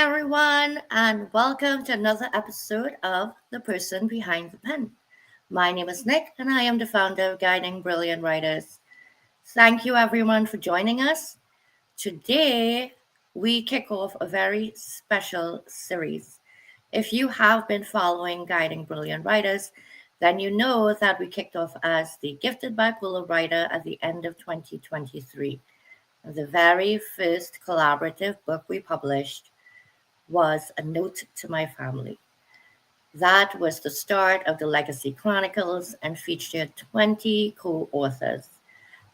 everyone, and welcome to another episode of The Person Behind the Pen. My name is Nick, and I am the founder of Guiding Brilliant Writers. Thank you, everyone, for joining us. Today, we kick off a very special series. If you have been following Guiding Brilliant Writers, then you know that we kicked off as the Gifted Bipolar Writer at the end of 2023. The very first collaborative book we published was A Note to My Family. That was the start of the Legacy Chronicles and featured 20 co-authors,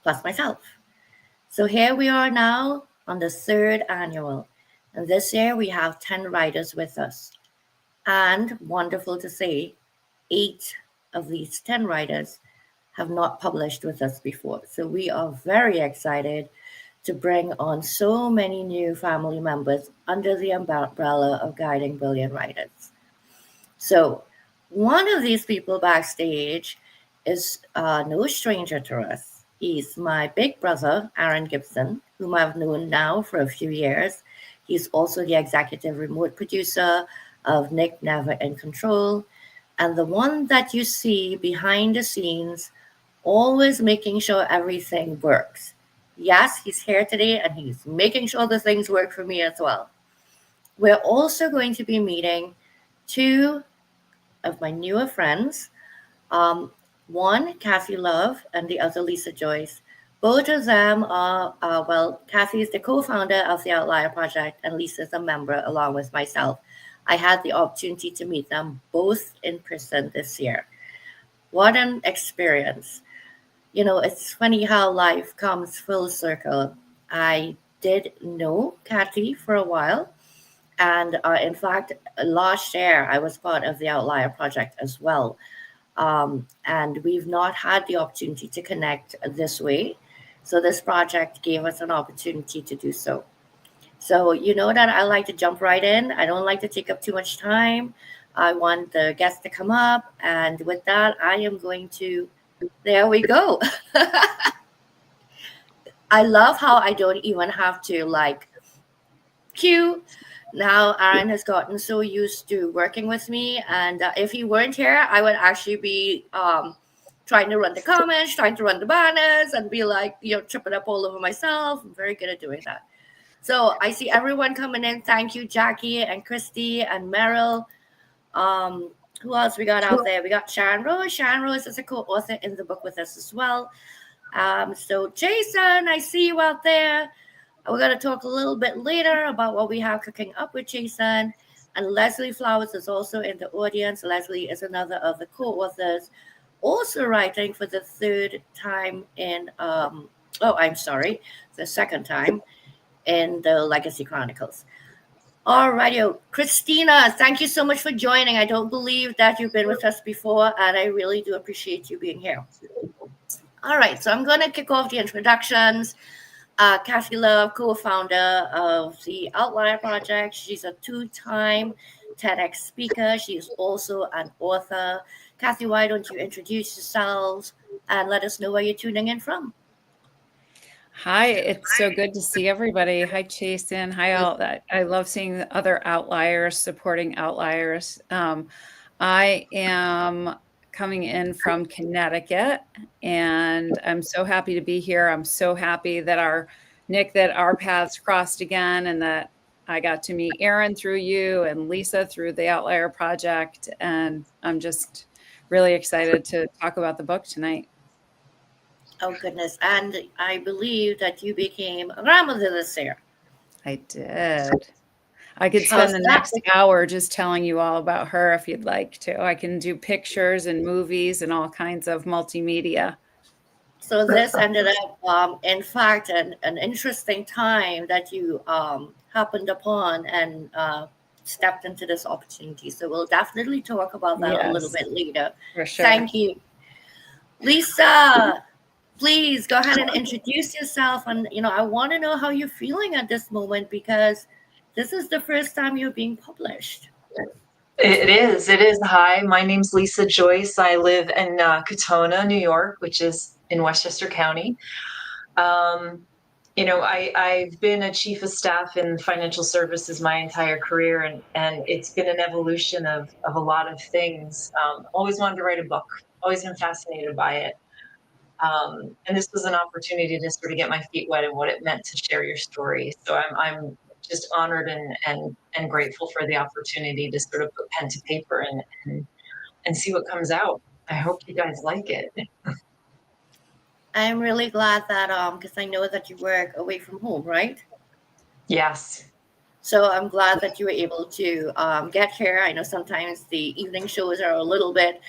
plus myself. So here we are now on the third annual. And this year we have 10 writers with us. And wonderful to say, 8 of these 10 writers have not published with us before. So we are very excited to bring on so many new family members under the umbrella of Guiding Brilliant Writers. So one of these people backstage is no stranger to us. He's my big brother, Aaron Gibson, whom I've known now for a few years. He's also the executive remote producer of Nick Never in Control, and the one that you see behind the scenes, always making sure everything works. Yes, he's here today and he's making sure the things work for me as well. We're also going to be meeting 2 of my newer friends. One, Kathy Love, and the other, Lisa Joyce. Both of them are, Kathy is the co-founder of the Outlier Project and Lisa is a member along with myself. I had the opportunity to meet them both in person this year. What an experience. You know, it's funny how life comes full circle. I did know Kathy for a while. And in fact, last year, I was part of the Outlier Project as well. And we've not had the opportunity to connect this way. So this project gave us an opportunity to do so. So you know that I like to jump right in. I don't like to take up too much time. I want the guests to come up. And with that, I am going to... There we go. I love how I don't even have to cue. Now Aaron has gotten so used to working with me, and if he weren't here, I would actually be trying to run the comments, trying to run the banners, and be tripping up all over myself. I'm very good at doing that. So I see everyone coming in. Thank you, Jackie and Christy and Meryl. Who else we got out there? We got Sharon Rose. Sharon Rose is a co-author in the book with us as well. So Jason, I see you out there. We're going to talk a little bit later about what we have cooking up with Jason. And Leslie Flowers is also in the audience. Leslie is another of the co-authors, also writing for the third time the second time in the Legacy Chronicles. All right, Christina, thank you so much for joining. I don't believe that you've been with us before, and I really do appreciate you being here. All right, so I'm going to kick off the introductions. Kathy Love, co-founder of the Outlier Project. She's a 2-time TEDx speaker. She is also an author. Kathy, why don't you introduce yourselves and let us know where you're tuning in from? Hi, it's so good to see everybody. Hi, Jason. Hi, all. I love seeing other outliers supporting outliers. I am coming in from Connecticut, and I'm so happy to be here. I'm so happy that our paths crossed again, and that I got to meet Aaron through you and Lisa through the Outlier Project. And I'm just really excited to talk about the book tonight. Oh, goodness. And I believe that you became a grandmother this year. I did. I could spend the next hour just telling you all about her if you'd like to. I can do pictures and movies and all kinds of multimedia. So this ended up, in fact, an interesting time that you happened upon and stepped into this opportunity. So we'll definitely talk about that a little bit later. For sure. Thank you. Lisa, please go ahead and introduce yourself. And, I want to know how you're feeling at this moment, because this is the first time you're being published. It is. Hi, my name's Lisa Joyce. I live in Katona, New York, which is in Westchester County. I've been a chief of staff in financial services my entire career, and it's been an evolution of a lot of things. Always wanted to write a book, always been fascinated by it. And this was an opportunity to sort of get my feet wet in what it meant to share your story. So I'm just honored and grateful for the opportunity to sort of put pen to paper and see what comes out. I hope you guys like it. I'm really glad that because I know that you work away from home, right? Yes. So I'm glad that you were able to get here. I know sometimes the evening shows are a little bit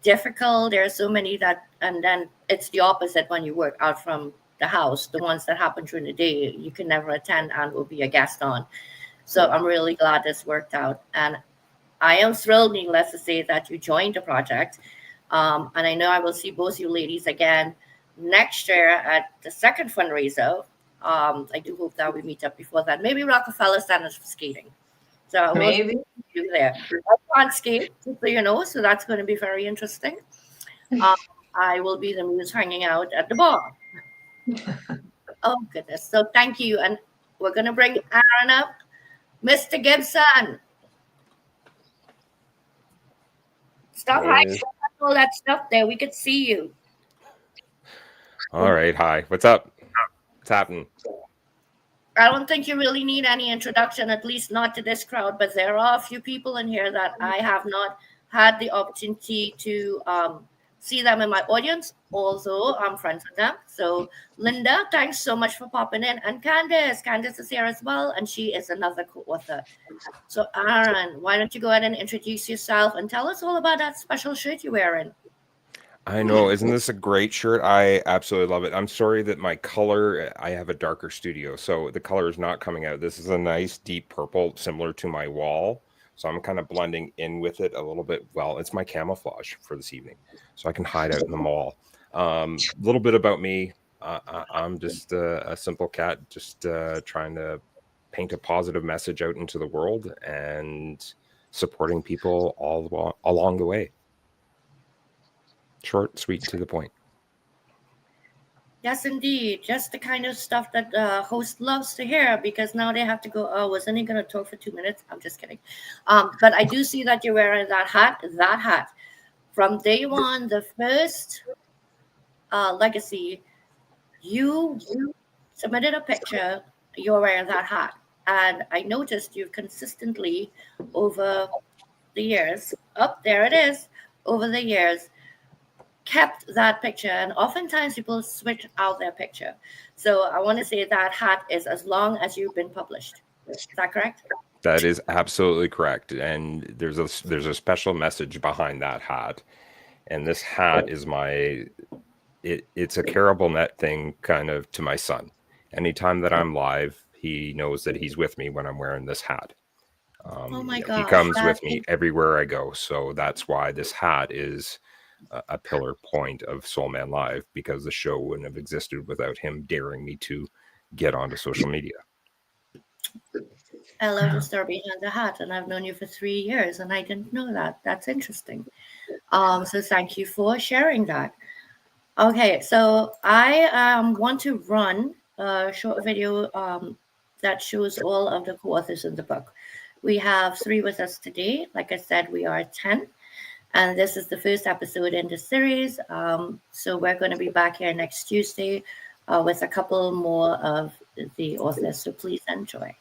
difficult. There are so many that, and then it's the opposite when you work out from the house. The ones that happen during the day, you can never attend and will be a guest on. So I'm really glad this worked out. And I am thrilled, needless to say, that you joined the project. And I know I will see both you ladies again next year at the second fundraiser. I do hope that we meet up before that. Maybe Rockefeller Center for skating. So we'll Maybe. see you there. I can't skate, just so you know, so that's going to be very interesting. I will be the muse hanging out at the bar. Oh, goodness. So thank you. And we're going to bring Aaron up. Mr. Gibson. Stop hiding all that stuff there. We could see you. All right. Hi. What's up? What's happening? I don't think you really need any introduction, at least not to this crowd, but there are a few people in here that I have not had the opportunity to see them in my audience, although I'm friends with them. So Linda, thanks so much for popping in. And Candace is here as well, and she is another co-author. So Aaron, why don't you go ahead and introduce yourself and tell us all about that special shirt you're wearing? I know. Isn't this a great shirt? I absolutely love it. I'm sorry that my color, I have a darker studio, so the color is not coming out. This is a nice deep purple, similar to my wall. So I'm kind of blending in with it a little bit. Well, it's my camouflage for this evening, so I can hide out in the mall. A little bit about me. I'm just a simple cat, just trying to paint a positive message out into the world and supporting people all along the way. Short, sweet, to the point. Yes, indeed. Just the kind of stuff that the host loves to hear, because now they have to go, oh, wasn't he going to talk for 2 minutes? I'm just kidding. But I do see that you're wearing that hat. From day one, the first legacy, you submitted a picture, you're wearing that hat. And I noticed you've consistently over the years, there it is, over the years, kept that picture, and oftentimes people switch out their picture. So I want to say that hat is as long as you've been published. Is that correct? That is absolutely correct. And there's a special message behind that hat. And this hat is it's a caribou net thing kind of to my son. Anytime that I'm live, he knows that he's with me when I'm wearing this hat. Oh my gosh. He comes with me everywhere I go. So that's why this hat is a pillar point of Soul Man Live, because the show wouldn't have existed without him daring me to get onto social media. I love the story behind the hat, and I've known you for 3 years, and I didn't know that. That's interesting. So thank you for sharing that. Okay, so I want to run a short video that shows all of the co-authors in the book. We have 3 with us today. Like I said, we are 10. And this is the first episode in the series. So we're going to be back here next Tuesday with a couple more of the authors. So please enjoy.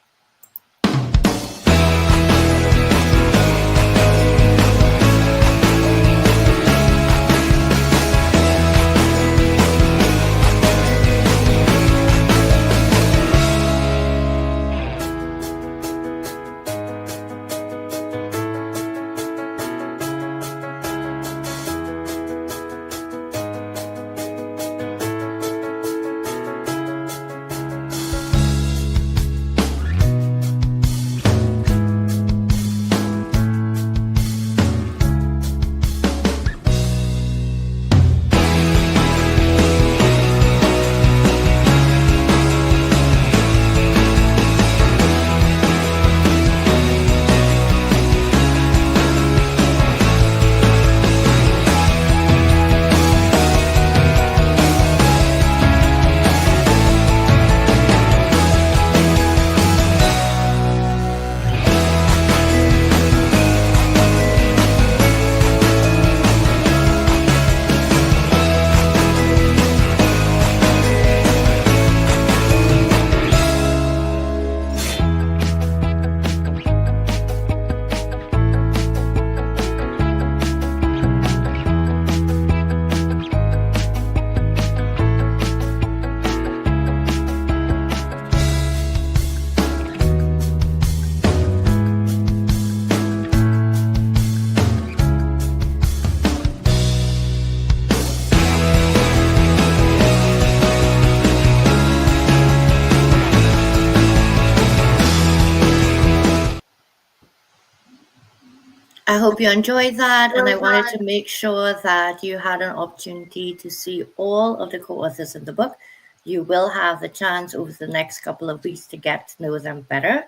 I hope you enjoyed that, and I wanted to make sure that you had an opportunity to see all of the co-authors in the book. You will have the chance over the next couple of weeks to get to know them better.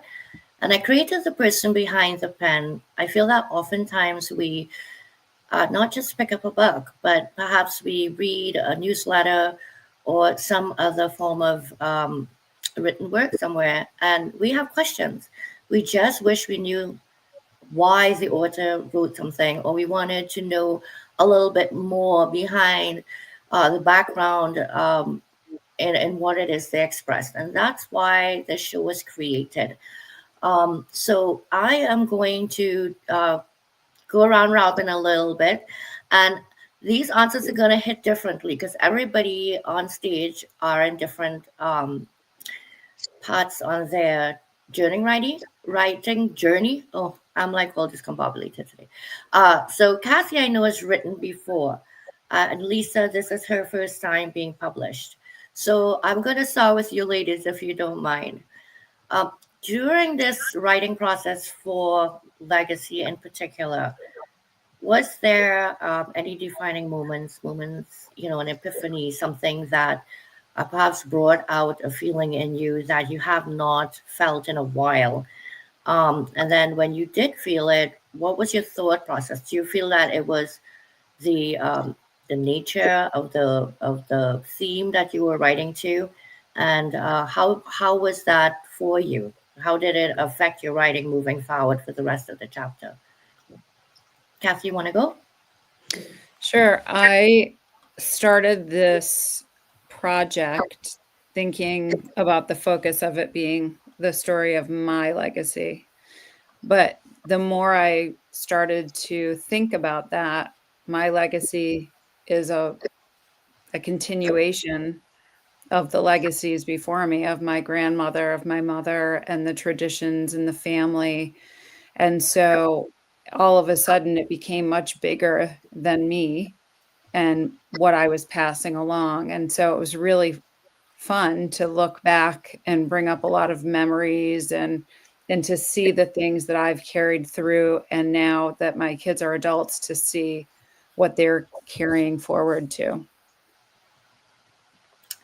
And I created the person behind the pen. I feel that oftentimes we not just pick up a book, but perhaps we read a newsletter or some other form of written work somewhere, and we have questions. We just wish we knew why the author wrote something, or we wanted to know a little bit more behind the background and what it is they expressed. And that's why the show was created. So I am going to go around robin a little bit, and these answers are going to hit differently because everybody on stage are in different parts on their writing journey. Oh, I'm like all discombobulated today. So Cassie, I know, has written before, and Lisa, this is her first time being published. So I'm going to start with you ladies, if you don't mind. During this writing process for Legacy in particular, was there any defining moments, an epiphany, something that perhaps brought out a feeling in you that you have not felt in a while? And then when you did feel it, what was your thought process? Do you feel that it was the nature of the theme that you were writing to, and how was that for you? How did it affect your writing moving forward for the rest of the chapter? Kathy, you want to go? Sure. I started this project thinking about the focus of it being the story of my legacy. But the more I started to think about that, my legacy is a continuation of the legacies before me, of my grandmother, of my mother, and the traditions in the family. And so all of a sudden it became much bigger than me and what I was passing along. And so it was really fun to look back and bring up a lot of memories and to see the things that I've carried through, and now that my kids are adults, to see what they're carrying forward to.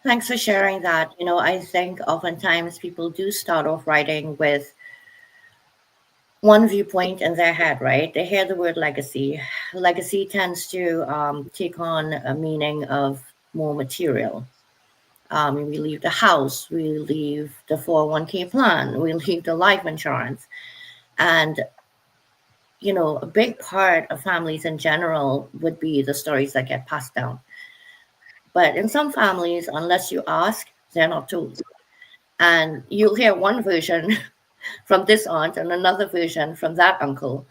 Thanks for sharing that. I think oftentimes people do start off writing with one viewpoint in their head, right? They hear the word legacy. Legacy tends to take on a meaning of more material. We leave the house, we leave the 401k plan, we leave the life insurance. And, a big part of families in general would be the stories that get passed down. But in some families, unless you ask, they're not told. And you'll hear one version from this aunt and another version from that uncle.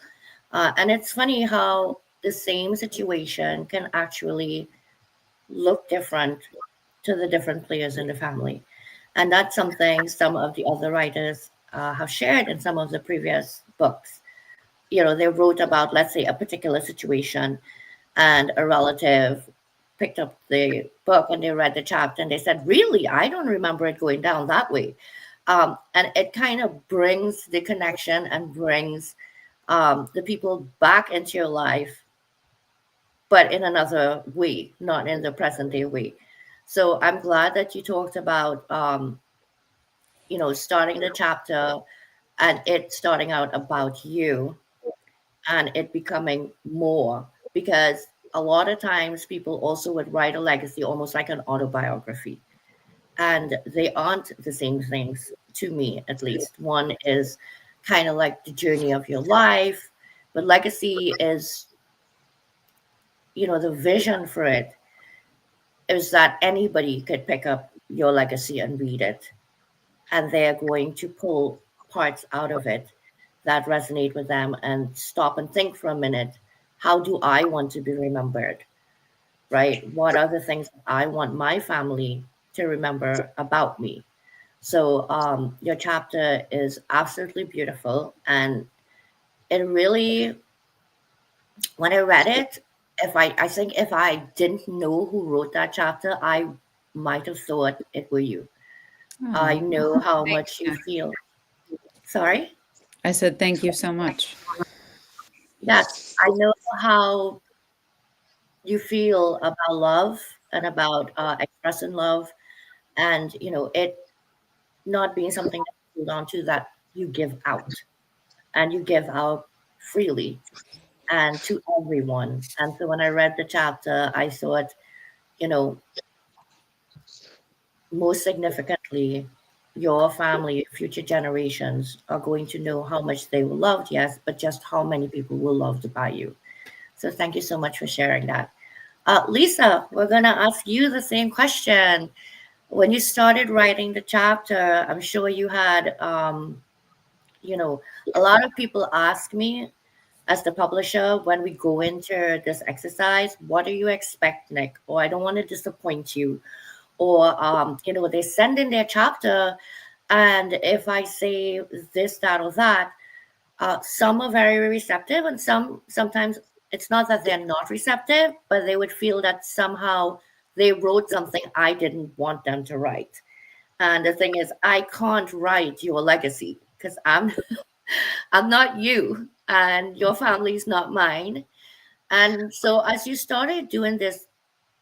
And it's funny how the same situation can actually look different to the different players in the family. And that's something some of the other writers have shared in some of the previous books. They wrote about, let's say, a particular situation, and a relative picked up the book and they read the chapter and they said, really, I don't remember it going down that way. And it kind of brings the connection and brings the people back into your life, but in another way, not in the present day way. So I'm glad that you talked about, starting the chapter and it starting out about you and it becoming more, because a lot of times people also would write a legacy almost like an autobiography, and they aren't the same things, to me at least. One is kind of like the journey of your life, but legacy is, the vision for it is that anybody could pick up your legacy and read it, and they're going to pull parts out of it that resonate with them and stop and think for a minute, how do I want to be remembered, right? What are the things I want my family to remember about me? So your chapter is absolutely beautiful, and it really, when I read it, I think if I didn't know who wrote that chapter, I might have thought it were you. I know how much you feel. Sorry? I said thank you so much. Yes, I know how you feel about love and about expressing love, and it not being something that you hold on to, that you give out, and you give out freely and to everyone. And so when I read the chapter, I thought, you know, most significantly, your family, future generations are going to know how much they were loved, yes, but just how many people were loved by you. So thank you so much for sharing that. Lisa, we're going to ask you the same question. When you started writing the chapter, I'm sure you had, a lot of people ask me as the publisher when we go into this exercise, what do you expect, Nick? Or I don't want to disappoint you. Or, they send in their chapter, and if I say this, that, or that, some are very receptive, and sometimes it's not that they're not receptive, but they would feel that somehow they wrote something I didn't want them to write. And the thing is, I can't write your legacy because I'm not you, and your family's not mine. And so, as you started doing this,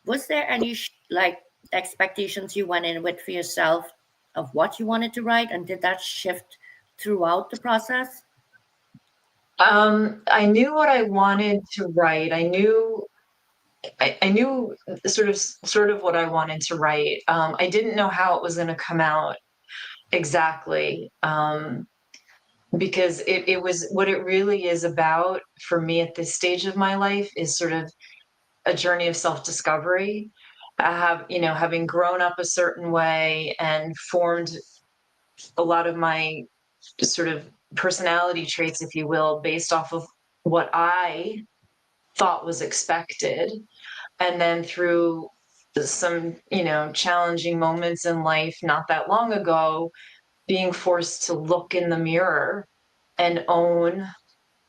was there any like expectations you went in with for yourself of what you wanted to write, and did that shift throughout the process? I knew what I wanted to write. I knew sort of what I wanted to write. I didn't know how it was going to come out exactly, because it was what it really is about for me at this stage of my life is sort of a journey of self-discovery. I have, having grown up a certain way and formed a lot of my sort of personality traits, if you will, based off of what I thought was expected. And then through some, challenging moments in life not that long ago, being forced to look in the mirror and own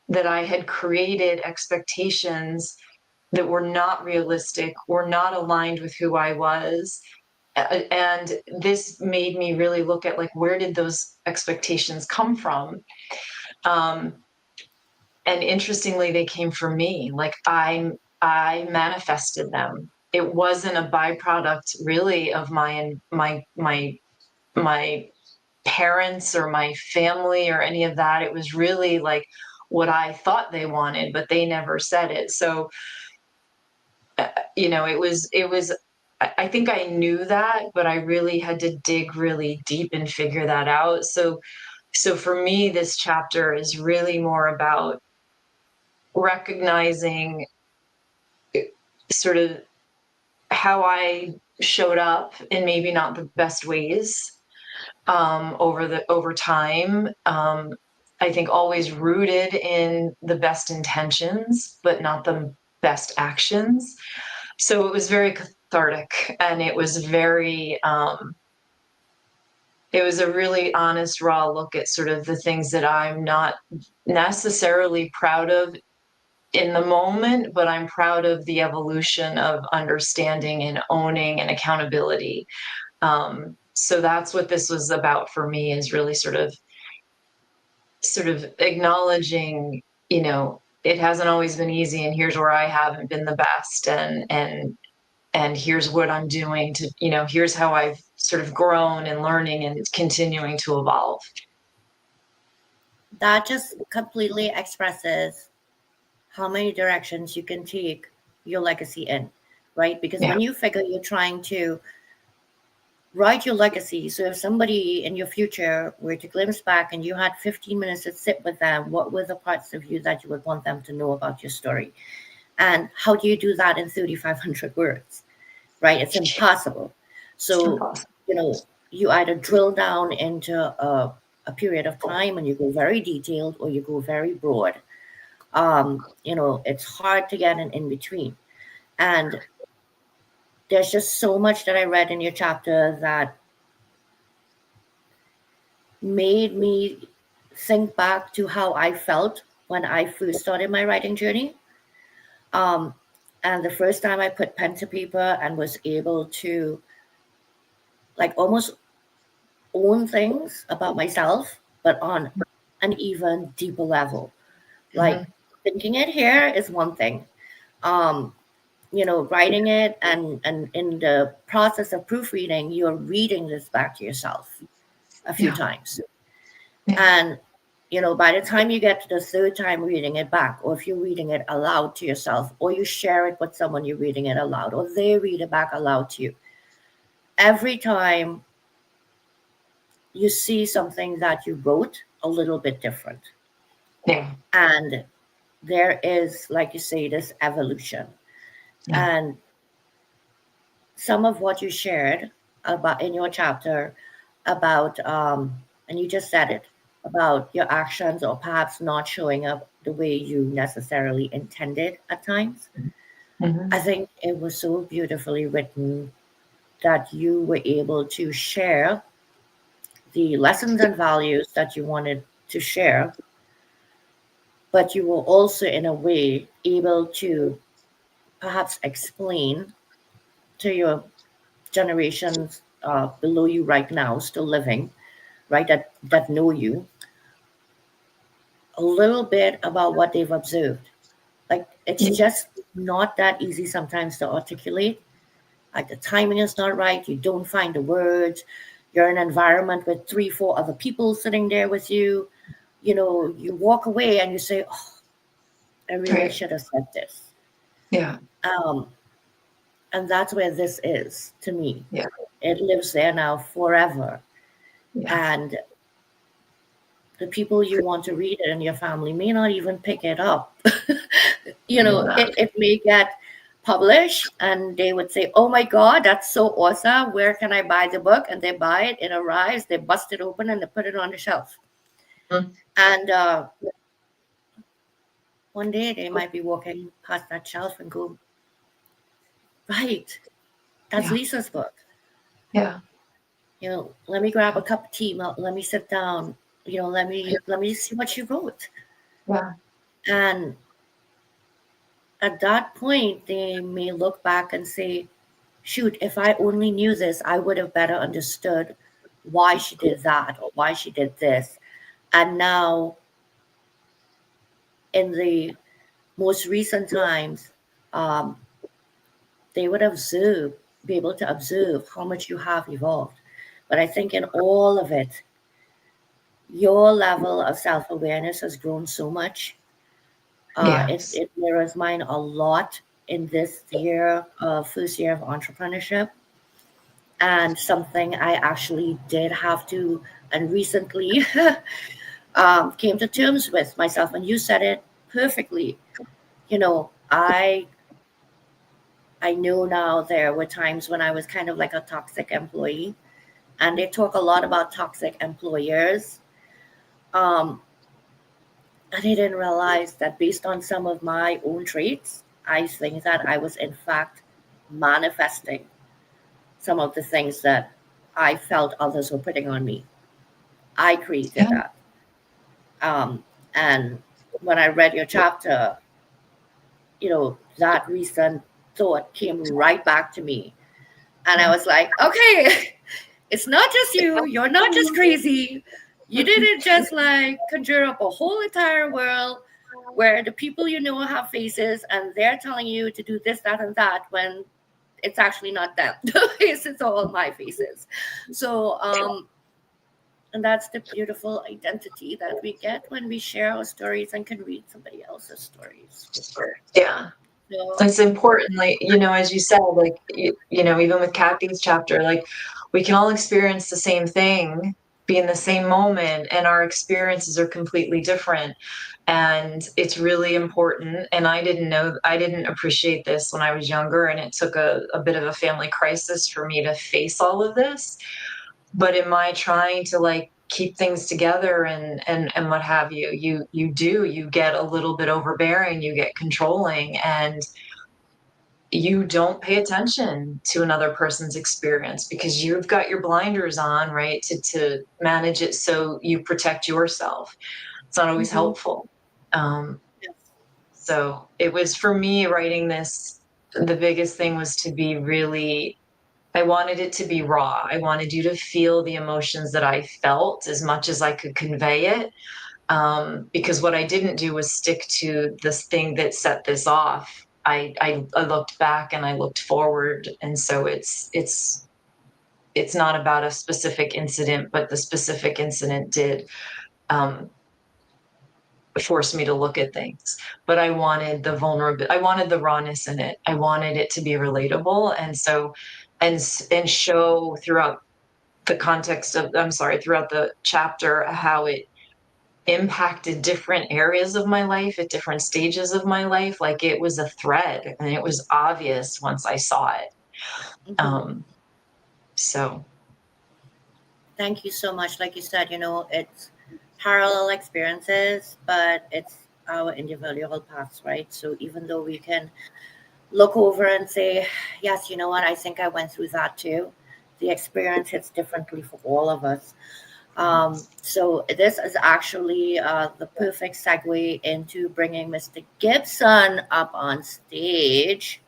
that I had created expectations that were not realistic, were not aligned with who I was. And this made me really look at, like, where did those expectations come from? Um, and interestingly, they came from me. Like, I manifested them. It wasn't a byproduct really of my parents or my family or any of that. It was really like what I thought they wanted, but they never said it. So, it was, I think I knew that, but I really had to dig really deep and figure that out. So for me, this chapter is really more about recognizing sort of how I showed up in maybe not the best ways, over time. I think always rooted in the best intentions, but not the best actions. So it was very cathartic, and it was a really honest, raw look at sort of the things that I'm not necessarily proud of in the moment, but I'm proud of the evolution of understanding and owning and accountability. So that's what this was about for me, is really sort of acknowledging, it hasn't always been easy, and here's where I haven't been the best, and here's what I'm doing to, here's how I've sort of grown and learning and continuing to evolve. That just completely expresses how many directions you can take your legacy in, right? Because Yeah. when you figure you're trying to write your legacy, so if somebody in your future were to glimpse back and you had 15 minutes to sit with them, what were the parts of you that you would want them to know about your story? And how do you do that in 3,500 words, right? It's impossible. So, you either drill down into a period of time and you go very detailed, or you go very broad. It's hard to get an in between. And there's just so much that I read in your chapter that made me think back to how I felt when I first started my writing journey. Um, and the first time I put pen to paper and was able to, like, almost own things about myself, but on an even deeper level. Like, thinking it here is one thing. Um, writing it, and in the process of proofreading, you're reading this back to yourself a few times. And, by the time you get to the third time reading it back, or if you're reading it aloud to yourself, or you share it with someone you're reading it aloud, or they read it back aloud to you, every time you see something that you wrote a little bit different. Yeah. And there is, like you say, this evolution. Yeah. And some of what you shared about in your chapter about, and you just said it, about your actions or perhaps not showing up the way you necessarily intended at times. Mm-hmm. I think it was so beautifully written that you were able to share the lessons and values that you wanted to share, but you were also, in a way, able to perhaps explain to your generations below you right now, still living, right, that know you, a little bit about what they've observed. Like, it's just not that easy sometimes to articulate. Like, the timing is not right. You don't find the words. You're in an environment with 3, 4 other people sitting there with you. You walk away and you say, "Oh, I really Right. should have said this." Yeah. And that's where this is to me. Yeah. It lives there now forever. Yeah. And the people you want to read it in your family may not even pick it up. It may get published and they would say, "Oh my God, that's so awesome. Where can I buy the book?" And they buy it, it arrives, they bust it open and they put it on the shelf. Mm. And one day they might be walking past that shelf and go, "Right, that's Yeah. Lisa's book. Yeah. Let me grab a cup of tea. Let me sit down. Let me see what she wrote." Yeah. And at that point, they may look back and say, "Shoot, if I only knew this, I would have better understood why she did that or why she did this." And now, in the most recent times, um, they would be able to observe how much you have evolved. But I think in all of it, your level of self awareness has grown so much. Yes. It mirrors mine a lot in this year, first year of entrepreneurship, and something I actually did have to, and recently came to terms with myself. And you said it perfectly. I know now there were times when I was kind of like a toxic employee, and they talk a lot about toxic employers. Um, and I didn't realize that based on some of my own traits, I think that I was in fact manifesting some of the things that I felt others were putting on me. I created Yeah. that. And when I read your chapter, that recent thought came right back to me. And I was like, okay, it's not just you. You're not just crazy. You didn't just like conjure up a whole entire world where the people you know have faces and they're telling you to do this, that, and that when it's actually not them. The faces are all my faces. So, and that's the beautiful identity that we get when we share our stories and can read somebody else's stories. Yeah. So, It's important, like, as you said, like, even with Kathy's chapter, like, we can all experience the same thing, be in the same moment, and our experiences are completely different. And it's really important. And I didn't appreciate this when I was younger. And it took a bit of a family crisis for me to face all of this. But in my trying to like keep things together and what have you, you get a little bit overbearing, you get controlling, and you don't pay attention to another person's experience because you've got your blinders on, right? To manage it so you protect yourself. It's not always helpful. So it was, for me, writing this, the biggest thing was to be really, I wanted it to be raw. I wanted you to feel the emotions that I felt as much as I could convey it. because what I didn't do was stick to this thing that set this off. I looked back and I looked forward, and so it's not about a specific incident, but the specific incident did force me to look at things. But I wanted the vulnerability, I wanted the rawness in it. I wanted it to be relatable, and so and show throughout the context of, throughout the chapter, how it impacted different areas of my life at different stages of my life. Like, it was a thread, and it was obvious once I saw it. So Thank you so much. Like you said, it's parallel experiences, but it's our individual paths, right? So even though we can look over and say, yes, you know what, I think I went through that too, the experience hits differently for all of us. So this is actually the perfect segue into bringing Mr. Gibson up on stage,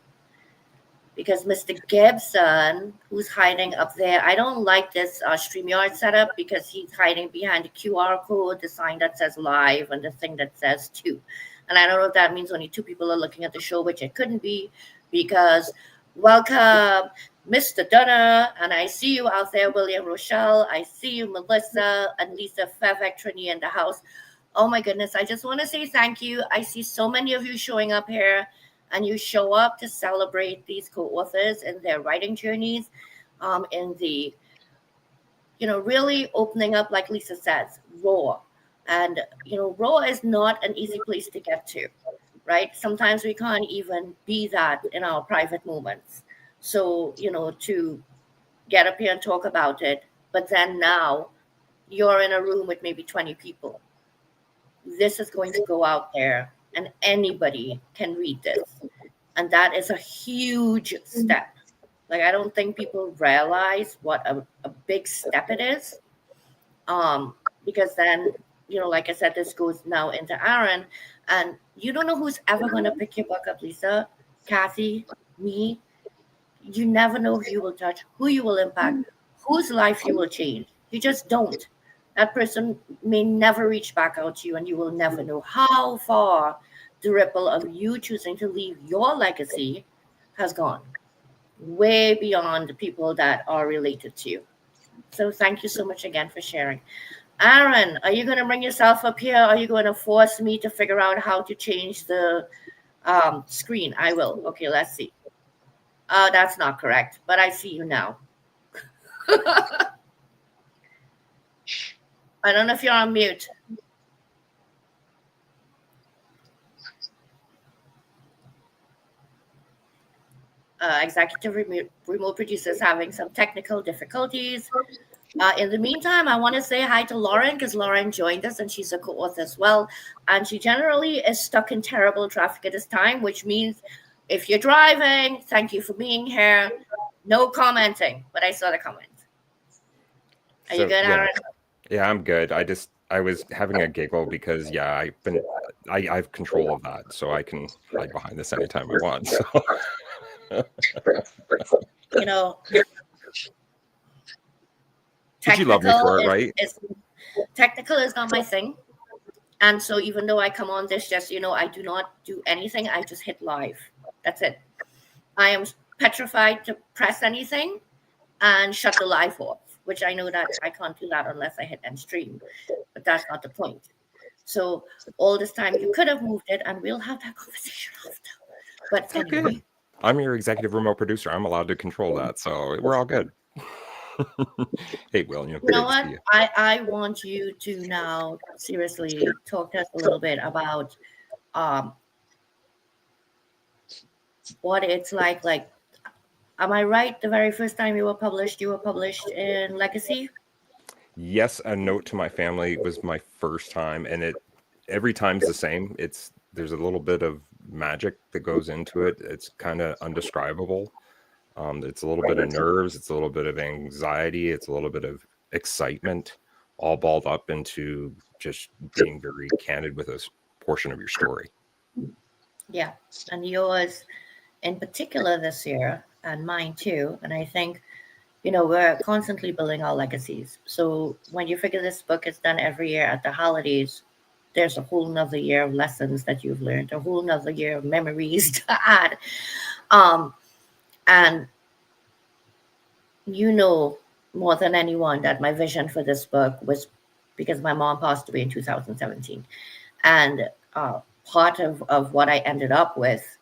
because Mr. Gibson, who's hiding up there, I don't like this StreamYard setup, because he's hiding behind the QR code, the sign that says live, and the thing that says 2. And I don't know if that means only 2 people are looking at the show, which it couldn't be, because welcome, Mr. Dunner, and I see you out there, William Rochelle. I see you, Melissa, and Lisa Favectroni in the house. Oh my goodness, I just want to say thank you. I see so many of you showing up here, and you show up to celebrate these co-authors and their writing journeys, in the, really opening up, like Lisa says, raw. And, raw is not an easy place to get to, right? Sometimes we can't even be that in our private moments. So, to get up here and talk about it, but then now you're in a room with maybe 20 people. This is going to go out there, and anybody can read this. And that is a huge step. Like, I don't think people realize what a big step it is. Because then, like I said, this goes now into Aaron, and you don't know who's ever going to pick your book up, Lisa, Kathy, me. You never know who you will touch, who you will impact, whose life you will change. You just don't. That person may never reach back out to you, and you will never know how far the ripple of you choosing to leave your legacy has gone, way beyond the people that are related to you. So thank you so much again for sharing. Aaron, are you going to bring yourself up here? Are you going to force me to figure out how to change the screen? I will. Okay, let's see. That's not correct, but I see you now. I don't know if you're on mute. Executive remote producers having some technical difficulties. In the meantime, I want to say hi to Lauren, because Lauren joined us and she's a co-author as well. And she generally is stuck in terrible traffic at this time, which means if you're driving, thank you for being here. No commenting, but I saw the comment. Are you good, Aaron? Yeah, I'm good. I was having a giggle because I have control of that, so I can hide behind this anytime I want. So. Did you love me for it, right? Technical is not my thing. And so even though I come on this, just, I do not do anything. I just hit live. That's it. I am petrified to press anything and shut the live off, which I know that I can't do that unless I hit end stream. But that's not the point. So all this time you could have moved it, and we'll have that conversation after. But it's anyway. Okay. I'm your executive remote producer. I'm allowed to control that, so we're all good. Hey, William. You know what? I want you to now seriously talk to us a little bit about what it's like. Like, am I right? The very first time you were published in Legacy? Yes, A Note to My Family was my first time, and every time's the same. There's a little bit of magic that goes into it. It's kind of undescribable. It's a little bit of nerves. It's a little bit of anxiety. It's a little bit of excitement, all balled up into just being very candid with a portion of your story. Yeah, and yours in particular this year, and mine too. And I think, we're constantly building our legacies. So when you figure this book is done every year at the holidays, there's a whole nother year of lessons that you've learned, a whole nother year of memories to add. And you know more than anyone that my vision for this book was because my mom passed away in 2017. And part of what I ended up with,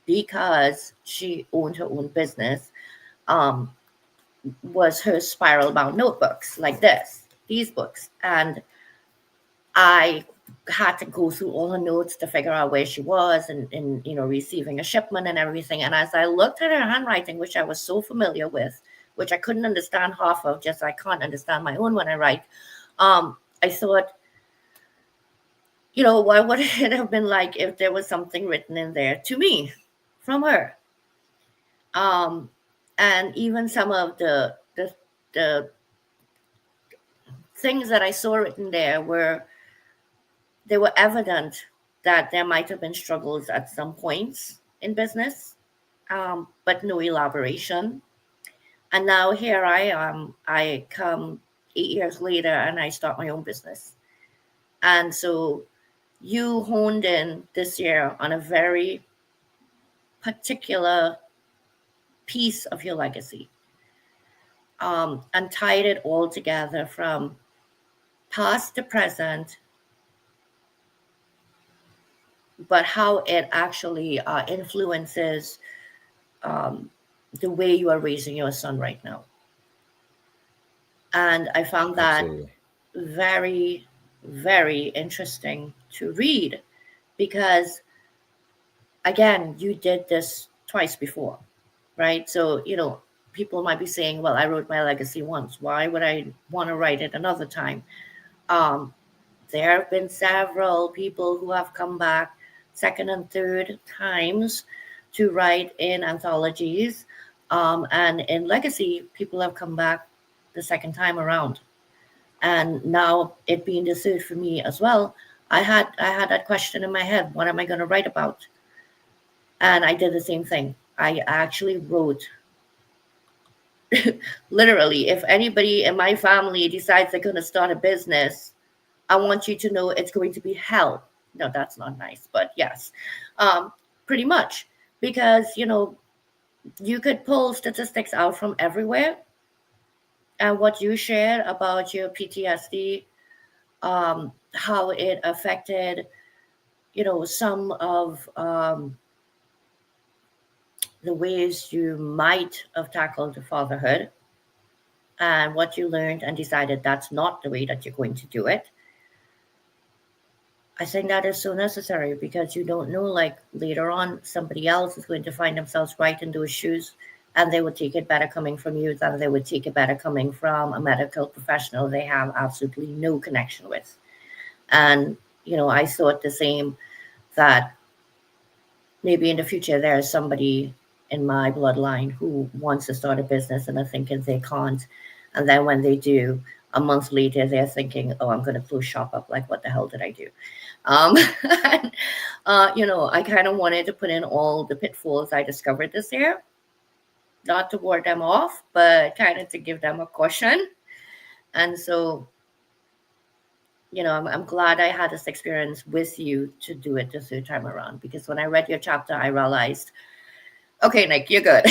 because she owned her own business, was her spiral bound notebooks like these books. And I had to go through all her notes to figure out where she was and receiving a shipment and everything. And as I looked at her handwriting, which I was so familiar with, which I couldn't understand half of, just I can't understand my own when I write, I thought, what would it have been like if there was something written in there to me from her? And even some of the things that I saw written there they were evident that there might have been struggles at some points in business, but no elaboration. And now here I am. I come 8 years later and I start my own business. And so you honed in this year on a very particular piece of your legacy, and tied it all together from past to present, but how it actually influences the way you are raising your son right now. And I found that very, very interesting to read because, again, you did this twice before, right? So, people might be saying, well, I wrote my legacy once. Why would I want to write it another time? There have been several people who have come back second and third times to write in anthologies. And in legacy, people have come back the second time around. And now it being the third for me as well, I had that question in my head, what am I going to write about? And I did the same thing. I actually wrote, literally, if anybody in my family decides they're going to start a business, I want you to know it's going to be hell. No, that's not nice, but yes, pretty much. Because, you could pull statistics out from everywhere. And what you shared about your PTSD, how it affected, some of the ways you might have tackled fatherhood, and what you learned and decided that's not the way that you're going to do it. I think that is so necessary because you don't know, like later on, somebody else is going to find themselves right in those shoes, and they would take it better coming from you than they would take it better coming from a medical professional they have absolutely no connection with. And, I thought the same, that maybe in the future there's somebody in my bloodline who wants to start a business and are thinking they can't. And then when they do, a month later, they're thinking, oh, I'm going to close shop up. Like, what the hell did I do? And, I kind of wanted to put in all the pitfalls I discovered this year, not to ward them off, but kind of to give them a caution. And so, I'm glad I had this experience with you to do it the third time around, because when I read your chapter, I realized, okay, Nick, you're good.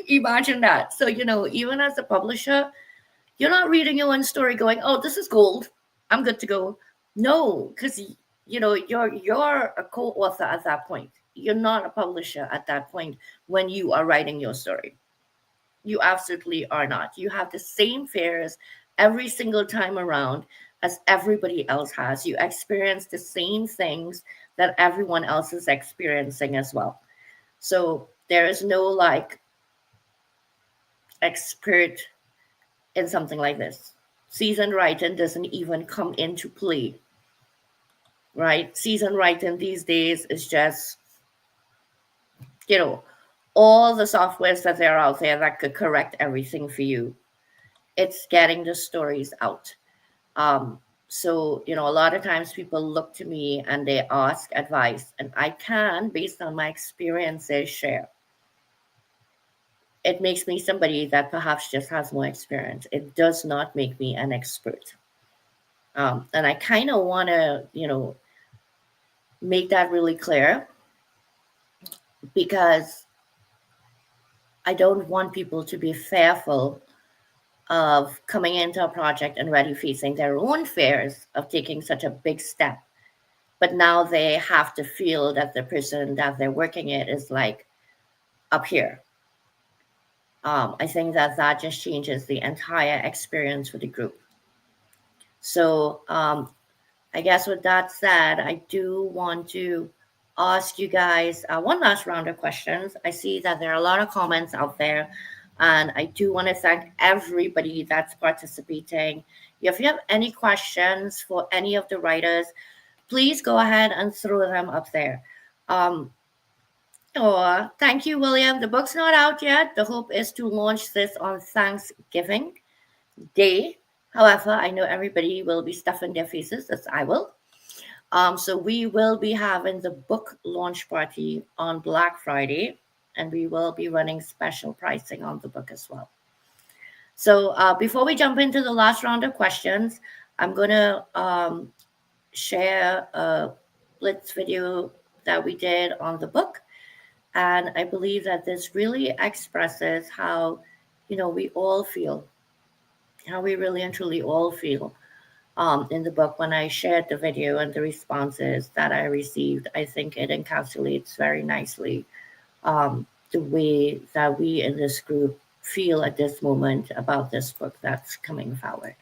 Imagine that. So, even as a publisher, you're not reading your own story going, oh, this is gold, I'm good to go. No, because, you're a co-author at that point. You're not a publisher at that point when you are writing your story. You absolutely are not. You have the same fears every single time around as everybody else has. You experience the same things that everyone else is experiencing as well. So there is no like expert in something like this. Seasoned writing doesn't even come into play, right? Seasoned writing these days is just, all the softwares that are out there that could correct everything for you. It's getting the stories out. So, a lot of times people look to me and they ask advice, and I can, based on my experiences, share. It makes me somebody that perhaps just has more experience. It does not make me an expert. And I kind of want to, make that really clear, because I don't want people to be fearful of coming into a project and already facing their own fears of taking such a big step. But now they have to feel that the person that they're working it is like up here. I think that just changes the entire experience for the group. So I guess with that said, I do want to ask you guys one last round of questions. I see that there are a lot of comments out there, and I do want to thank everybody that's participating. If you have any questions for any of the writers, please go ahead and throw them up there. Thank you, William. The book's not out yet. The hope is to launch this on Thanksgiving Day. However, I know everybody will be stuffing their faces, as I will. So we will be having the book launch party on Black Friday, and we will be running special pricing on the book as well. So before we jump into the last round of questions, I'm going to share a blitz video that we did on the book. And I believe that this really expresses how, we all feel, how we really and truly all feel in the book. When I shared the video and the responses that I received, I think it encapsulates very nicely the way that we in this group feel at this moment about this book that's coming forward.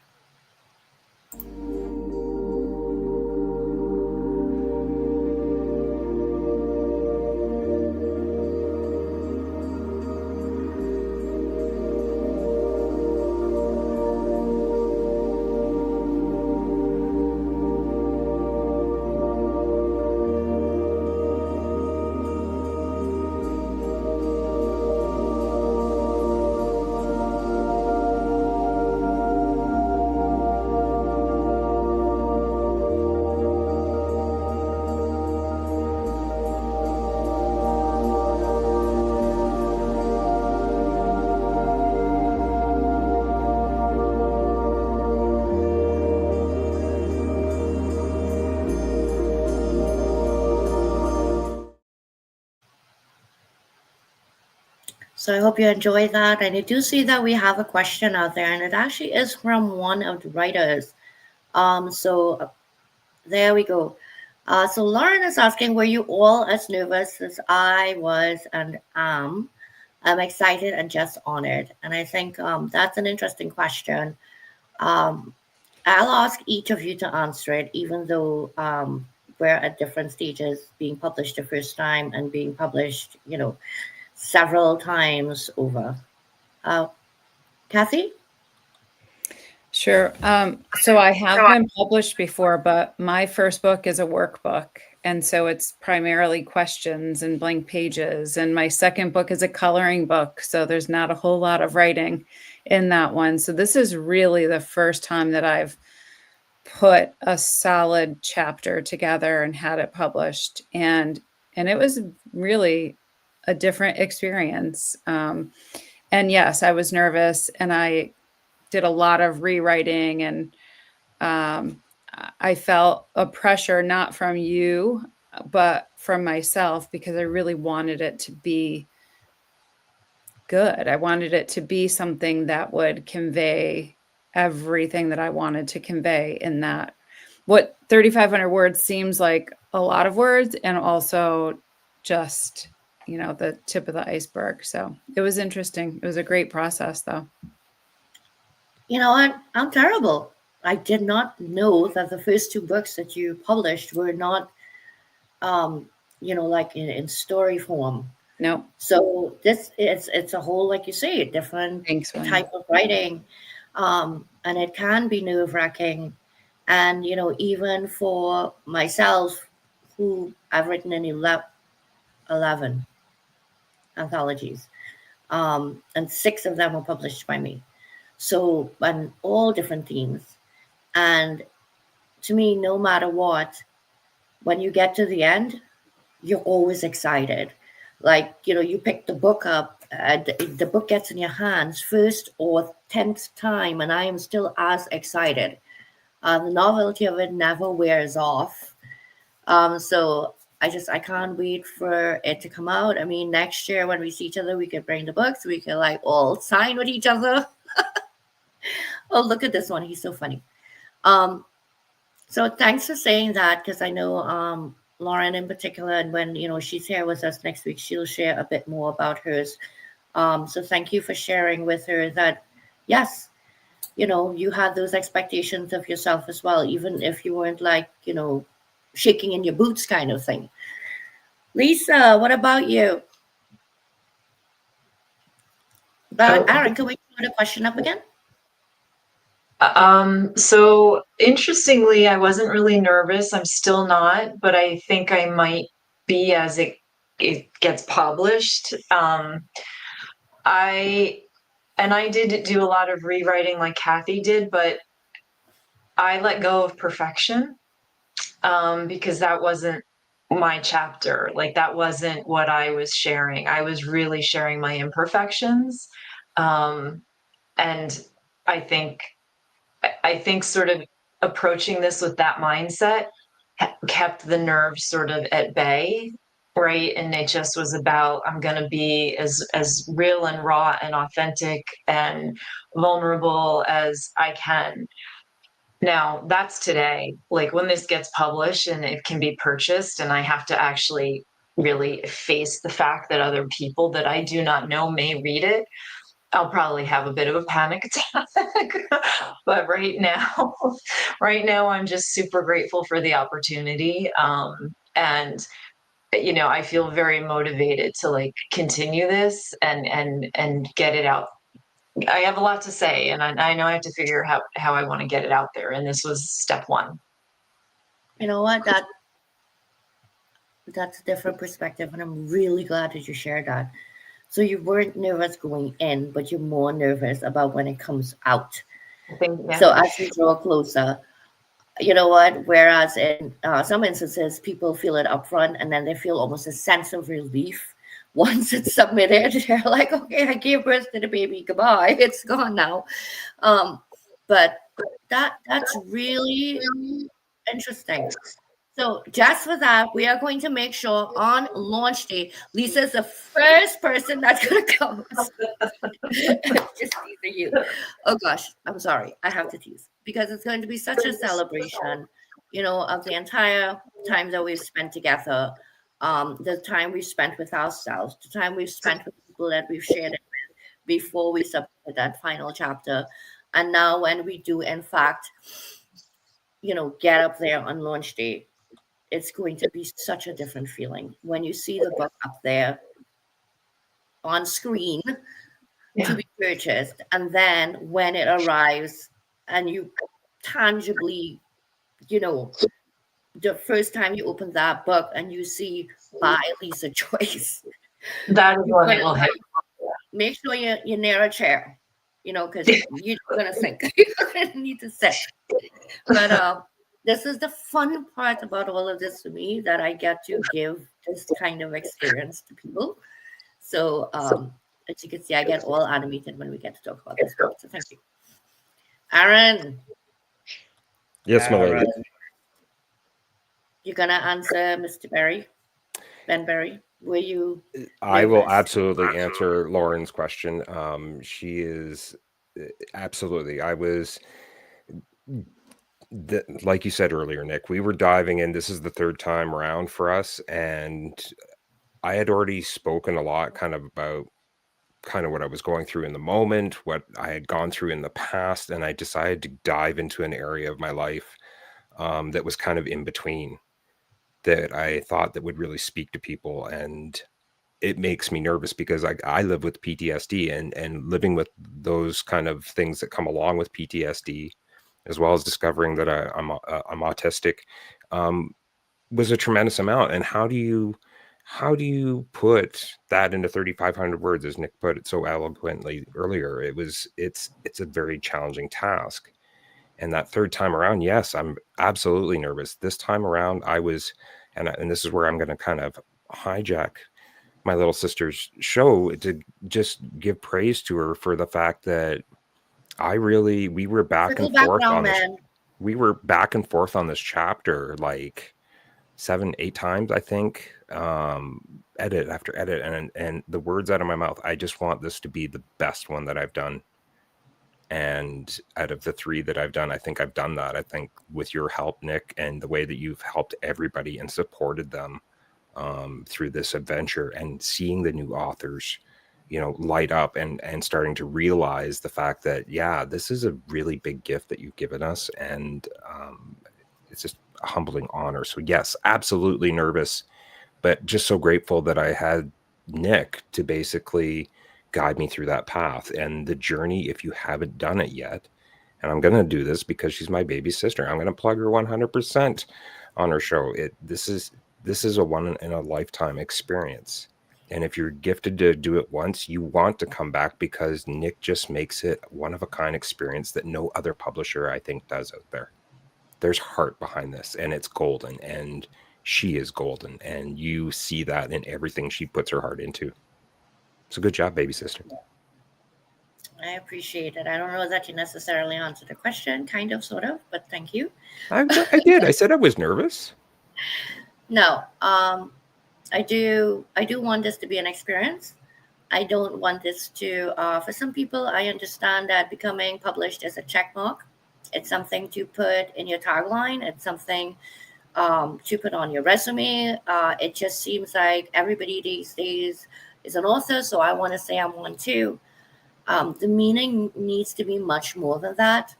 So I hope you enjoy that. And I do see that we have a question out there, and it actually is from one of the writers. So there we go. So Lauren is asking, were you all as nervous as I was and am? I'm excited and just honored. And I think that's an interesting question. I'll ask each of you to answer it, even though we're at different stages, being published the first time and being published, several times over. Kathy? Sure. So I have been published before, but my first book is a workbook. And so it's primarily questions and blank pages. And my second book is a coloring book. So there's not a whole lot of writing in that one. So this is really the first time that I've put a solid chapter together and had it published. And it was really a different experience. And yes, I was nervous, and I did a lot of rewriting, and I felt a pressure, not from you, but from myself, because I really wanted it to be good. I wanted it to be something that would convey everything that I wanted to convey in that. What 3,500 words seems like a lot of words, and also just, the tip of the iceberg. So it was interesting. It was a great process, though. You know what? I'm terrible. I did not know that the first two books that you published were not, like in story form. No. So it's a whole, like you say, different type of writing, and it can be nerve-wracking. And even for myself, who I've written in 11 anthologies, and 6 of them were published by me. So, on all different themes. And to me, no matter what, when you get to the end, you're always excited. Like, you pick the book up, the book gets in your hands first or 10th time, and I am still as excited. The novelty of it never wears off. So I can't wait for it to come out. I mean, next year when we see each other, we could bring the books. We could like all sign with each other. Oh, look at this one. He's so funny. So thanks for saying that, because I know Lauren in particular, and when she's here with us next week, she'll share a bit more about hers. So thank you for sharing with her that yes, you had those expectations of yourself as well, even if you weren't like shaking in your boots kind of thing. Lisa, what about you? But Aaron, can we put a question up again? So interestingly, I wasn't really nervous. I'm still not, but I think I might be as it gets published. I did do a lot of rewriting like Kathy did, but I let go of perfection because that wasn't my chapter. Like that wasn't what I was sharing. I was really sharing my imperfections. And I think sort of approaching this with that mindset kept the nerves sort of at bay, right? And it just was about, I'm going to be as real and raw and authentic and vulnerable as I can. Now that's today. Like when this gets published and it can be purchased, and I have to actually really face the fact that other people that I do not know may read it, I'll probably have a bit of a panic attack. But right now, I'm just super grateful for the opportunity. And I feel very motivated to like continue this and get it out. I have a lot to say, and I know I have to figure out how I want to get it out there. And this was step one. You know what? That's a different perspective, and I'm really glad that you shared that. So you weren't nervous going in, but you're more nervous about when it comes out. So as you draw closer, you know what? Whereas in some instances, people feel it upfront, and then they feel almost a sense of relief once it's submitted. They're like, okay, I gave birth to the baby. Goodbye. It's gone now. But that's really interesting. So just for that, we are going to make sure on launch day, Lisa's the first person that's going to come. Just teasing you. Oh gosh, I'm sorry. I have to tease because it's going to be such a celebration, of the entire time that we've spent together, the time we've spent with ourselves, the time we've spent with people that we've shared it with before we submit that final chapter. And now when we do, in fact, get up there on launch day, it's going to be such a different feeling when you see the book up there on screen to be purchased. And then when it arrives and you tangibly, the first time you open that book and you see by Lisa Joyce, that is when it will hit. Make sure you're near a chair, because you're going to think you're going to need to sit. But this is the fun part about all of this for me, that I get to give this kind of experience to people. So as you can see, I get all animated when we get to talk about this book. So thank you. Aaron. Yes, my lady. You're going to answer Mr. Ben Berry? Were you? I will absolutely answer Lauren's question. She is absolutely. I was... like you said earlier, Nick, we were diving in. This is the third time around for us, and I had already spoken a lot kind of about what I was going through in the moment, what I had gone through in the past, and I decided to dive into an area of my life that was kind of in between, that I thought that would really speak to people. And it makes me nervous because I live with PTSD, and living with those kind of things that come along with PTSD, as well as discovering that I'm autistic, was a tremendous amount. And how do you put that into 3,500 words, as Nick put it so eloquently earlier? It's a very challenging task. And that third time around, yes, I'm absolutely nervous. This time around, I was, and this is where I'm going to kind of hijack my little sister's show to just give praise to her for the fact that we were back and forth on this. we were back and forth on this chapter like 7-8 times, I think, edit after edit, and the words out of my mouth, I just want this to be the best one that I've done. And out of the 3 that I've done, I think I've done that. I think with your help, Nick, and the way that you've helped everybody and supported them through this adventure, and seeing the new authors, light up and starting to realize the fact that, yeah, this is a really big gift that you've given us. And it's just a humbling honor. So yes, absolutely nervous, but just so grateful that I had Nick to basically guide me through that path and the journey. If you haven't done it yet, and I'm going to do this because she's my baby sister, I'm going to plug her 100% on her show. This is a one in a lifetime experience. And if you're gifted to do it once, you want to come back, because Nick just makes it one of a kind experience that no other publisher, I think, does out there. There's heart behind this, and it's golden, and she is golden, and you see that in everything she puts her heart into. So good job, baby sister. I appreciate it. I don't know that you necessarily answered the question, kind of, sort of, but thank you. I did. I said I was nervous. No, I do want this to be an experience. I don't want this to, for some people, I understand that becoming published is a check mark. It's something to put in your tagline. It's something to put on your resume. It just seems like everybody these days is an author, so I want to say I'm one too. The meaning needs to be much more than that.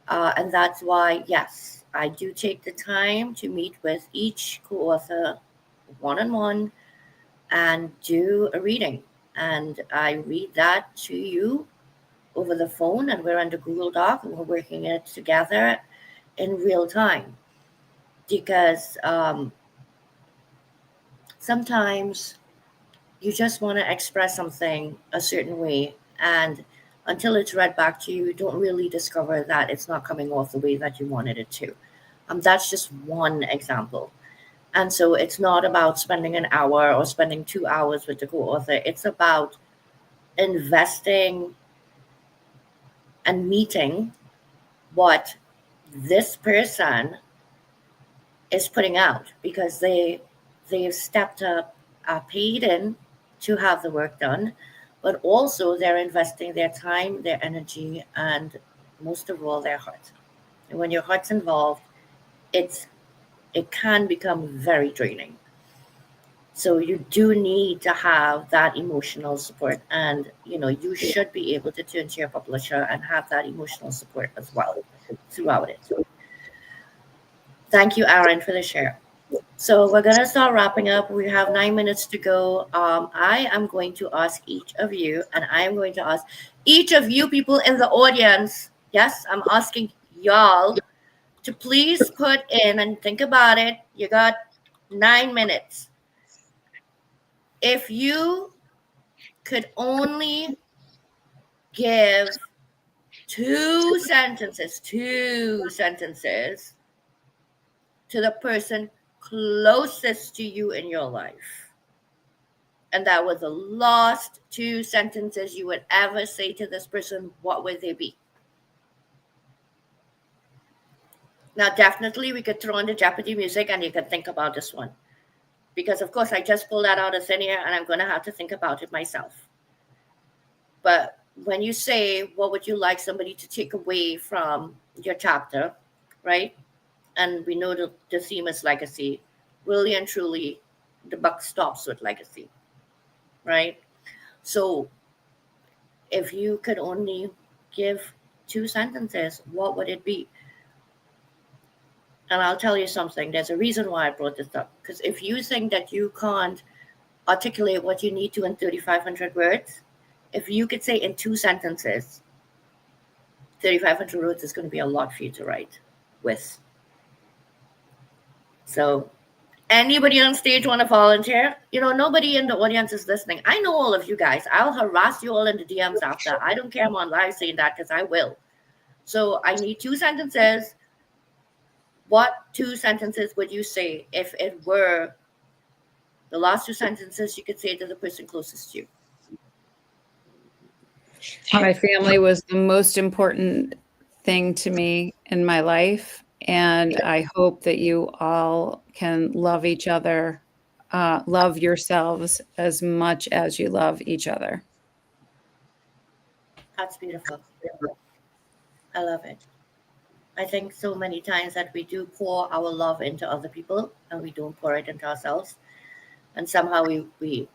And that's why, yes, I do take the time to meet with each co-author one-on-one and do a reading. And I read that to you over the phone, and we're under Google Doc, and we're working it together in real time. Because sometimes you just want to express something a certain way, and until it's read back to you, you don't really discover that it's not coming off the way that you wanted it to. That's just one example. And so it's not about spending an hour or spending 2 hours with the co-author. It's about investing and meeting what this person is putting out, because they've stepped up, paid in to have the work done, but also they're investing their time, their energy, and most of all, their heart. And when your heart's involved, it can become very draining. So you do need to have that emotional support, and you should be able to turn to your publisher and have that emotional support as well throughout it. Thank you, Aaron, for the share. So we're going to start wrapping up. We have 9 minutes to go. I am going to ask each of you, and I am going to ask each of you people in the audience, yes, I'm asking y'all to please put in and think about it. You got 9 minutes. If you could only give 2 sentences to the person closest to you in your life, and that was the last 2 sentences you would ever say to this person, what would they be? Now, definitely we could throw in the Jeopardy music and you could think about this one, because of course I just pulled that out of thin air and I'm going to have to think about it myself. But when you say, what would you like somebody to take away from your chapter, right? And we know the theme is legacy. Really and truly, the buck stops with legacy, right? So if you could only give 2 sentences, what would it be? And I'll tell you something. There's a reason why I brought this up. Because if you think that you can't articulate what you need to in 3,500 words, if you could say in 2 sentences, 3,500 words is going to be a lot for you to write with. So anybody on stage want to volunteer? Nobody in the audience is listening. I know all of you guys. I'll harass you all in the DMs after. I don't care. I'm on live saying that because I will. So I need 2 sentences. What 2 sentences would you say if it were the last 2 sentences you could say to the person closest to you? My family was the most important thing to me in my life. And I hope that you all can love each other, love yourselves as much as you love each other. That's beautiful. I love it. I think so many times that we do pour our love into other people and we don't pour it into ourselves. And somehow we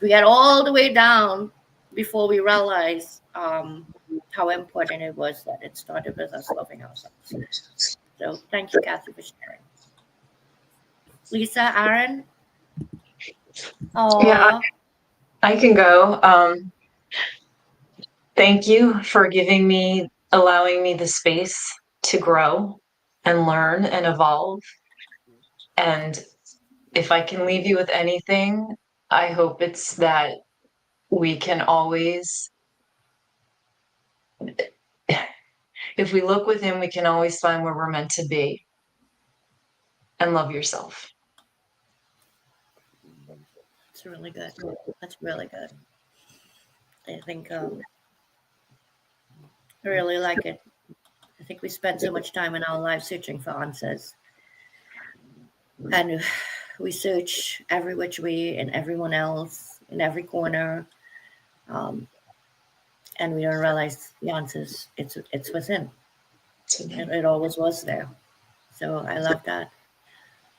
get all the way down before we realize how important it was that it started with us loving ourselves. So thank you, Kathy, for sharing. Lisa, Aaron? Yeah, Oh, I can go. Thank you for allowing me the space to grow and learn and evolve. And if I can leave you with anything, I hope it's that we can always, if we look within, we can always find where we're meant to be and love yourself. it's really good. That's really good. I think I really like it. I think we spend so much time in our lives searching for answers. And we search every which way in everyone else, in every corner. Um, and we don't realize the answers. It's within. It always was there. So I love that.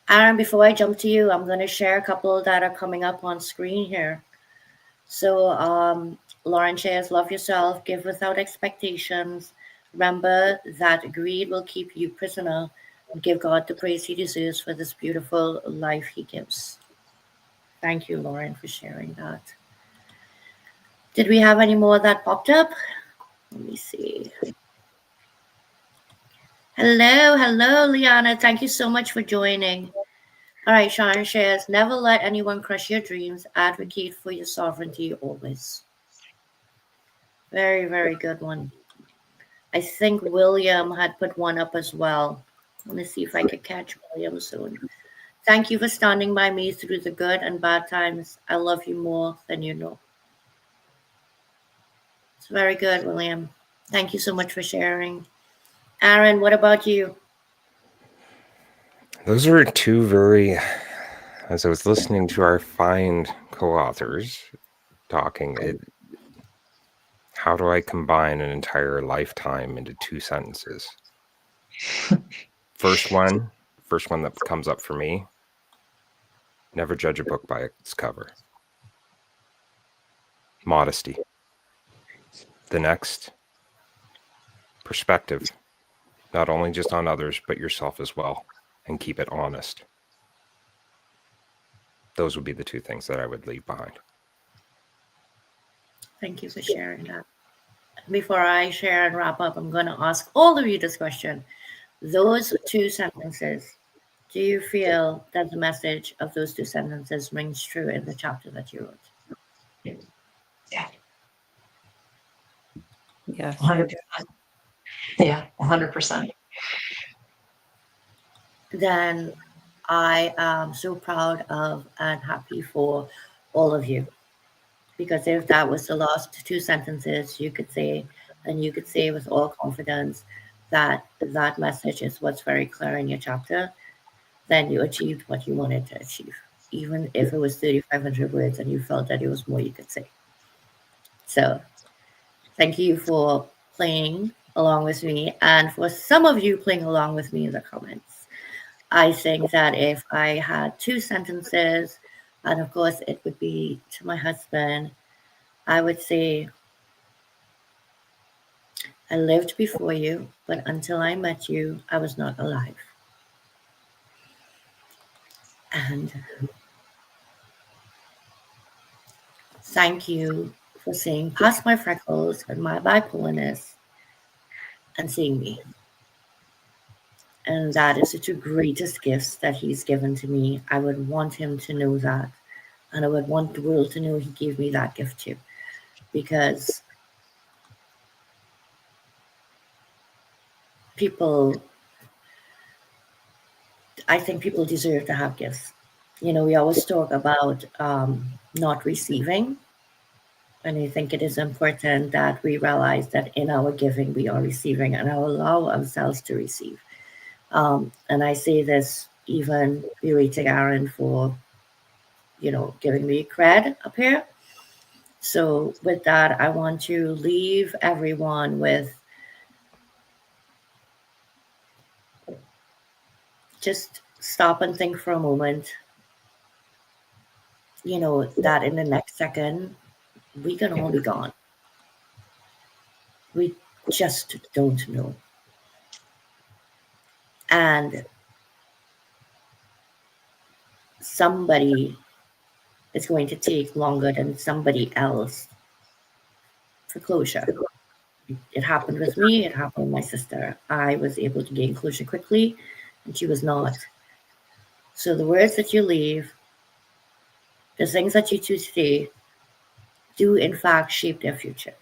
Aaron, before I jump to you, I'm going to share a couple that are coming up on screen here. So Lauren shares, love yourself, give without expectations. Remember that greed will keep you prisoner. Give God the praise he deserves for this beautiful life he gives. Thank you, Lauren, for sharing that. Did we have any more that popped up? Let me see. Hello, Liana. Thank you so much for joining. All right, Sharon shares, never let anyone crush your dreams. Advocate for your sovereignty always. Very, very good one. I think William had put one up as well. Let me see if I could catch William soon. Thank you for standing by me through the good and bad times. I love you more than you know. It's very good, William. Thank you so much for sharing. Aaron, what about you? Those are two very, as I was listening to our fine co-authors talking, how do I combine an entire lifetime into 2 sentences? First one that comes up for me, never judge a book by its cover. Modesty. The next, perspective, not only just on others, but yourself as well, and keep it honest. Those would be the 2 things that I would leave behind. Thank you for sharing that. Before I share and wrap up, I'm going to ask all of you this question. Those 2 sentences, do you feel that the message of those 2 sentences rings true in the chapter that you wrote? Yeah. Yes. 100%. Yeah, 100%. Then I am so proud of and happy for all of you. Because if that was the last 2 sentences you could say, and you could say with all confidence that that message is what's very clear in your chapter, then you achieved what you wanted to achieve, even if it was 3,500 words and you felt that it was more you could say. So thank you for playing along with me, and for some of you playing along with me in the comments. I think that if I had 2 sentences, and of course it would be to my husband, I would say, I lived before you, but until I met you, I was not alive. And thank you for seeing past my freckles and my bipolarness and seeing me. And that is the 2 greatest gifts that he's given to me. I would want him to know that. And I would want the world to know he gave me that gift too. Because I think people deserve to have gifts. We always talk about not receiving. And I think it is important that we realize that in our giving, we are receiving and allow ourselves to receive. And I say this even berating Aaron for, giving me cred up here. So with that, I want to leave everyone with just stop and think for a moment, that in the next second, we can all be gone. We just don't know. And somebody is going to take longer than somebody else for closure. It happened with me, it happened with my sister. I was able to gain closure quickly, and she was not. So the words that you leave, the things that you choose today, do in fact shape their future.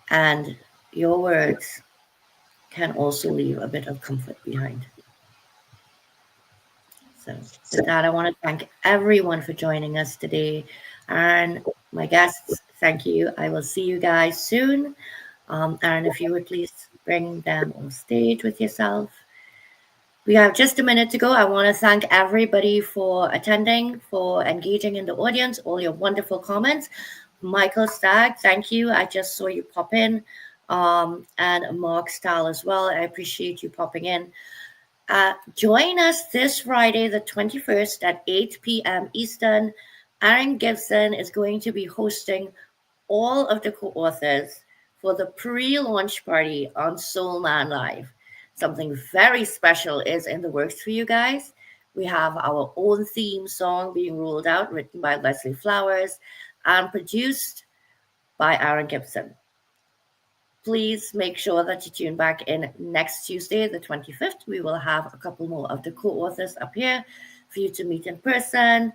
And your words can also leave a bit of comfort behind. So with that, I want to thank everyone for joining us today. And my guests, thank you. I will see you guys soon. Aaron, if you would please bring them on stage with yourself. We have just a minute to go. I want to thank everybody for attending, for engaging in the audience, all your wonderful comments. Michael Stagg, thank you. I just saw you pop in. And Mark Stahl as well. I appreciate you popping in. Join us this Friday, the 21st at 8 p.m. Eastern. Aaron Gibson is going to be hosting all of the co-authors for the pre-launch party on Soul Man Live. Something very special is in the works for you guys. We have our own theme song being rolled out, written by Leslie Flowers and produced by Aaron Gibson. Please make sure that you tune back in next Tuesday, the 25th. We will have a couple more of the co-authors up here for you to meet in person.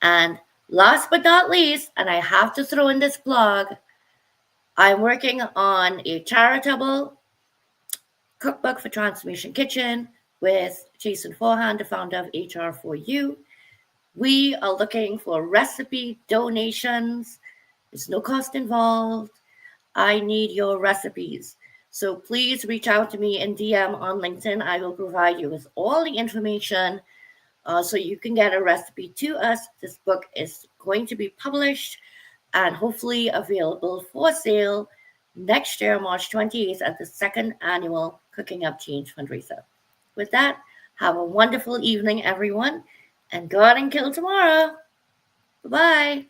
And last but not least, and I have to throw in this plug, I'm working on a charitable cookbook for Transformation Kitchen with Jason Forehand, the founder of HR4U. We are looking for recipe donations. There's no cost involved. I need your recipes. So please reach out to me in DM on LinkedIn. I will provide you with all the information so you can get a recipe to us. This book is going to be published and hopefully available for sale next year, March 28th, at the second annual Cooking Up Change fundraiser. With that, have a wonderful evening, everyone, and go out and kill tomorrow. Bye-bye.